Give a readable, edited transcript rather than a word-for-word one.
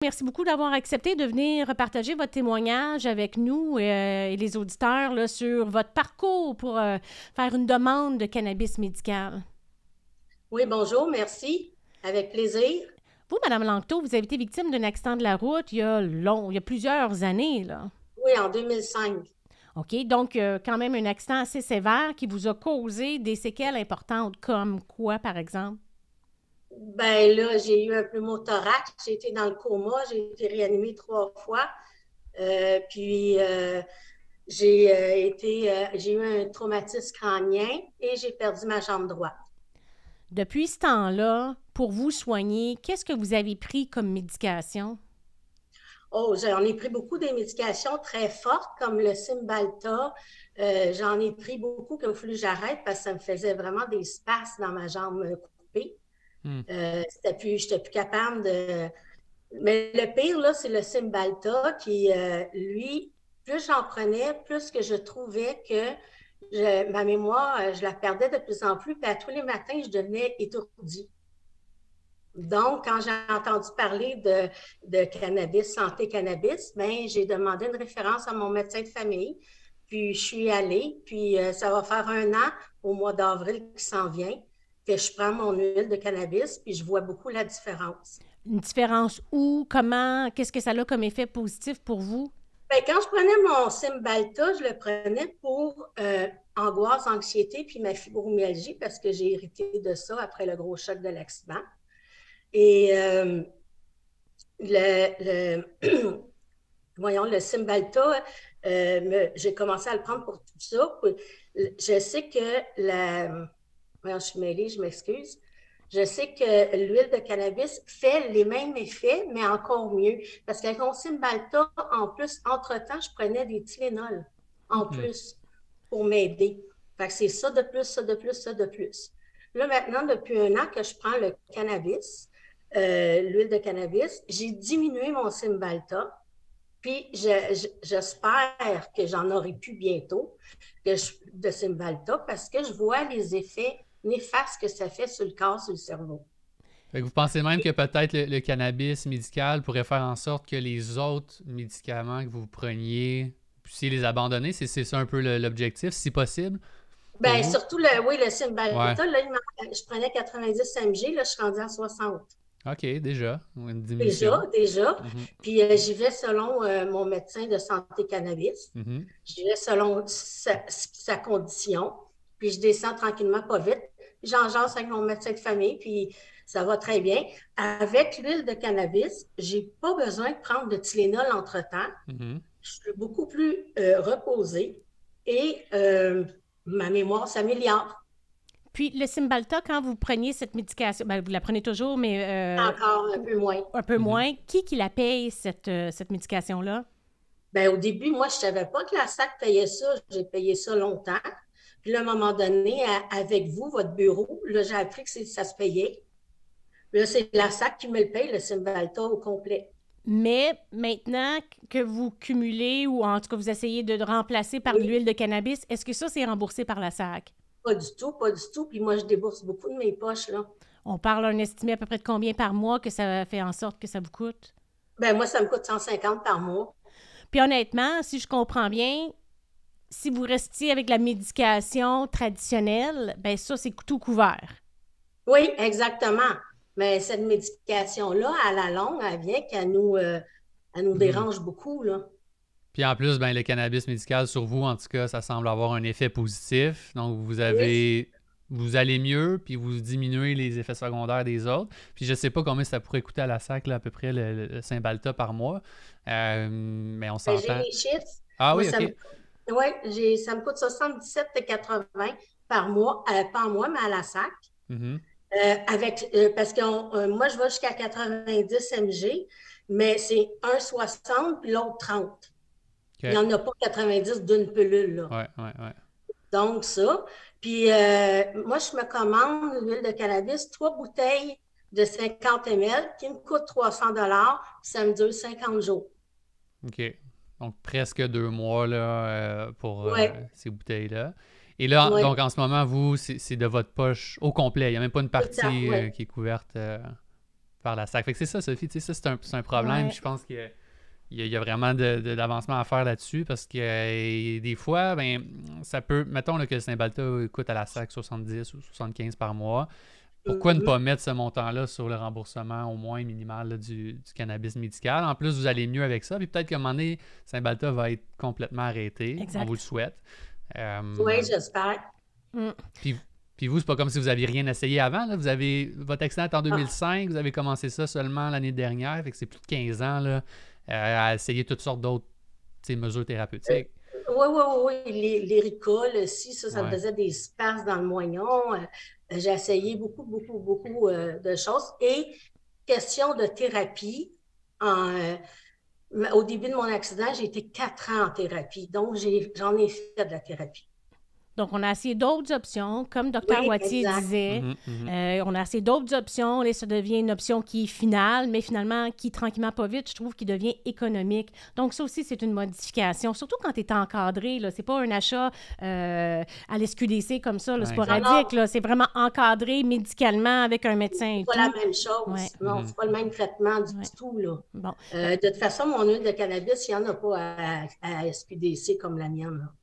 Merci beaucoup d'avoir accepté de venir partager votre témoignage avec nous et les auditeurs là, sur votre parcours pour faire une demande de cannabis médical. Oui, bonjour, merci. Avec plaisir. Vous, Madame Lanctot, vous avez été victime d'un accident de la route il y a plusieurs années, là. Oui, en 2005. OK? Donc, quand même un accident assez sévère qui vous a causé des séquelles importantes, comme quoi, par exemple? Ben là, j'ai eu un pneumothorax, j'ai été dans le coma, j'ai été réanimée 3 fois. Puis j'ai eu un traumatisme crânien et j'ai perdu ma jambe droite. Depuis ce temps-là, pour vous soigner, qu'est-ce que vous avez pris comme médication? Oh, j'en ai pris beaucoup des médications très fortes comme le Cymbalta. J'en ai pris beaucoup qu'il a fallu que j'arrête parce que ça me faisait vraiment des spasmes dans ma jambe coupée. Hmm. J'étais plus capable de. Mais le pire, là, c'est le Cymbalta qui, lui, plus j'en prenais, plus que je trouvais que ma mémoire, je la perdais de plus en plus. Puis à tous les matins, je devenais étourdie. Donc, quand j'ai entendu parler de cannabis, santé cannabis, ben, j'ai demandé une référence à mon médecin de famille. Puis, je suis allée. Puis, ça va faire 1 an au mois d'avril qui s'en vient que je prends mon huile de cannabis. Puis, je vois beaucoup la différence. Une différence où? Comment? Qu'est-ce que ça a comme effet positif pour vous? Ben, quand je prenais mon Cymbalta, je le prenais pour angoisse, anxiété, puis ma fibromyalgie, parce que j'ai hérité de ça après le gros choc de l'accident. Et voyons, le Cymbalta, j'ai commencé à le prendre pour tout ça. Je sais que voyons, je suis mêlée, je m'excuse. Je sais que l'huile de cannabis fait les mêmes effets, mais encore mieux. Parce qu'avec mon Cymbalta, en plus, entre-temps, je prenais des Tylenol en Mhm. plus pour m'aider. Fait que c'est ça de plus, ça de plus, ça de plus. Là, maintenant, depuis 1 an que je prends le cannabis, l'huile de cannabis, j'ai diminué mon Cymbalta. Puis j'espère que j'en aurai plus bientôt de Cymbalta parce que je vois les effets néfastes que ça fait sur le corps, sur le cerveau. Fait Et que vous pensez même que peut-être le cannabis médical pourrait faire en sorte que les autres médicaments que vous preniez, puissiez les abandonner? C'est ça un peu l'objectif, si possible, pour ben, vous? surtout, oui, le Ouais. Cymbalta, là, je prenais 90 mg, là, je suis rendue à 60. OK, déjà. Une Déjà, diminution. déjà. Mhm. Puis j'y vais selon mon médecin de santé cannabis. Mhm. J'y vais selon sa condition. Puis je descends tranquillement, pas vite. Puis j'en jase avec mon médecin de famille, puis ça va très bien. Avec l'huile de cannabis, j'ai pas besoin de prendre de Tylenol entre-temps. Mhm. Je suis beaucoup plus reposée et ma mémoire s'améliore Puis le Cymbalta, quand vous preniez cette médication, ben, vous la prenez toujours, mais encore un peu moins. un peu Mhm. moins, qui la paye, cette médication-là? Ben, au début, moi, je ne savais pas que la SAC payait ça. J'ai payé ça longtemps. Puis là, à un moment donné, avec vous, votre bureau, là, j'ai appris que ça se payait. Là, c'est la SAC qui me le paye, le Cymbalta au complet. Mais maintenant que vous cumulez ou en tout cas vous essayez de remplacer par de Oui, l'huile de cannabis, est-ce que ça c'est remboursé par la SAC? pas du tout, pas du tout. Puis moi, je débourse beaucoup de mes poches, là. On parle d'un estimé à peu près de combien par mois que ça fait en sorte que ça vous coûte? Ben, moi, ça me coûte 150 par mois. Puis honnêtement, si je comprends bien, si vous restiez avec la médication traditionnelle, ben ça c'est tout couvert. Oui, exactement. Mais cette médication-là, à la longue, elle vient elle nous Mhm. dérange beaucoup, là. Puis en plus, ben, le cannabis médical sur vous, en tout cas, ça semble avoir un effet positif. Donc, Oui, vous allez mieux, puis vous diminuez les effets secondaires des autres. Puis je sais pas combien ça pourrait coûter à la SAC, là, à peu près, le Saint-Balta par mois. Mais on ben, j'ai s'entend. les chiffres. Ah Moi, oui, OK. ça me coûte 77,80 par mois, pas en mois, mais à la SAC. Mhm. Parce que moi, je vais jusqu'à 90 mg, mais c'est un 60 puis l'autre 30. Il n'y OK. en a pas 90 d'une pilule, là. Ouais, ouais, ouais. Donc, ça. Puis, moi, je me commande l'huile de cannabis, 3 bouteilles de 50 ml qui me coûtent 300 ça me dure 50 jours. OK. Donc, presque 2 mois là, pour Oui, ces bouteilles-là. Et là, oui, donc, en ce moment, vous, c'est de votre poche au complet. Il n'y a même pas une tout le temps, partie oui. qui est couverte. par la SAC. Fait que c'est ça, Sophie, tu sais, ça, c'est un problème. Ouais. Je pense qu'il y a vraiment d'avancement à faire là-dessus parce que des fois, ben, ça peut, mettons là, que le Cymbalta coûte à la SAC 70 ou 75 par mois. Pourquoi ne pas mettre ce montant-là sur le remboursement au moins minimal là, du cannabis médical? En plus, vous allez mieux avec ça. Puis peut-être qu'à un moment donné, Cymbalta va être complètement arrêté. Exact. On vous le souhaite. Oui, j'espère. Puis vous, c'est pas comme si vous aviez rien essayé avant. Là. Votre accident est en 2005. Vous avez commencé ça seulement l'année dernière. Fait que c'est plus de 15 ans là, à essayer toutes sortes d'autres mesures thérapeutiques. Oui, oui, oui. Les ricoles aussi, ça me faisait des spasmes dans le moignon. J'ai essayé beaucoup, beaucoup, beaucoup de choses. Et question de thérapie, au début de mon accident, j'ai été 4 ans en thérapie. Donc, j'en ai fait de la thérapie. Donc, on a essayé d'autres options, comme Dr. Wattier disait. On a essayé d'autres options. Là, ça devient une option qui est finale, mais finalement, qui, tranquillement, pas vite, je trouve qu'il devient économique. Donc, ça aussi, c'est une modification. Surtout quand tu es encadré. C'est pas un achat à l'SQDC comme ça, sporadique. Là, c'est vraiment encadré médicalement avec un médecin et tout. C'est pas la même chose. Non, c'est pas le même traitement du tout. Là. Bon. De toute façon, mon huile de cannabis, il n'y en a pas à SQDC comme la mienne. Là.